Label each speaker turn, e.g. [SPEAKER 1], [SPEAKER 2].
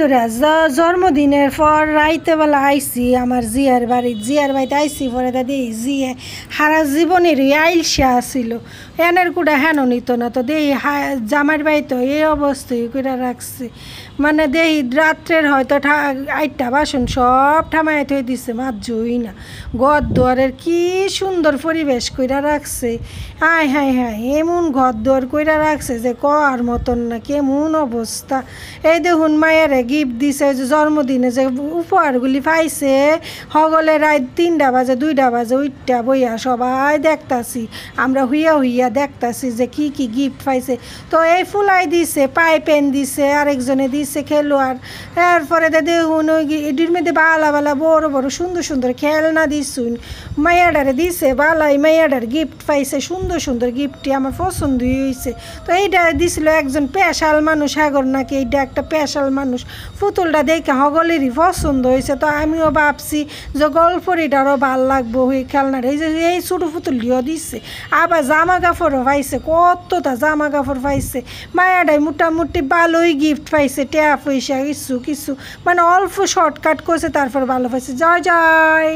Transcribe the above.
[SPEAKER 1] বন্ধুরা জন্মদিনের পর রাইতে বেলা আইসি আমার জিয়ার বাড়িতে আইসি পরে দাদি জিয়ে সারা জীবনেরই আইলসা আসিল এনের কুড়া হেন নিত না তো দেই জামাইর বাড়িতে এই অবস্থায় করে রাখছে মানে দেই রাত্রের হয়তো 8টা বাসন সব ঠামায় থয়ে দিছে মাজুই না ঘর দুয়ারের কি সুন্দর পরিবেশ কইরা রাখছে হায় হায় হায় এমন ঘর দুয়ার কইরা রাখছে যে কর মতন না কেমন অবস্থা। এই দেখুন মায়ের গিফট দিছে যে জন্মদিনে যে উপহারগুলি পাইছে হগলে রাত 3টা বাজে 2টা বাজে উঠটা বইয়া সবাই দেখতাছি আমরা হইয়া দেখতাছি যে কি কি গিফট পাইছে। তো এই ফুলাই দিছে পাইপেন দিছে আরেকজনে দিছে খেলোয়াড় এরপরে দেখুন ওই এটির মধ্যে বালা বড় বড় সুন্দর খেলনা দিছুন মাইয়াডারে দিছে বালাই মাইয়াডার গিফট পাইছে সুন্দর গিফটটি আমার পছন্দই হয়েছে। তো এইটা দিছিল একজন পেশাল মানুষ সাগর নাকি এইটা একটা পেশাল মানুষ পুতুলটা দেখে হগলেরই পছন্দ হয়েছে। তো আমিও ভাবছি যে গল্পরিটারও ভাল লাগবো ওই খেলনাটা এই যে এই ছোটো পুতুলটিও দিচ্ছে আবার জামা কাপড়ও পাইছে কতটা জামা কাপড় পাইছে মায়াডাই মোটামুটি ভালোই গিফট পাইছে ট্যাপ পয়সা কিছু মানে অল্প শর্টকাট করছে তারপর ভালো পাইছে। জয় জয়।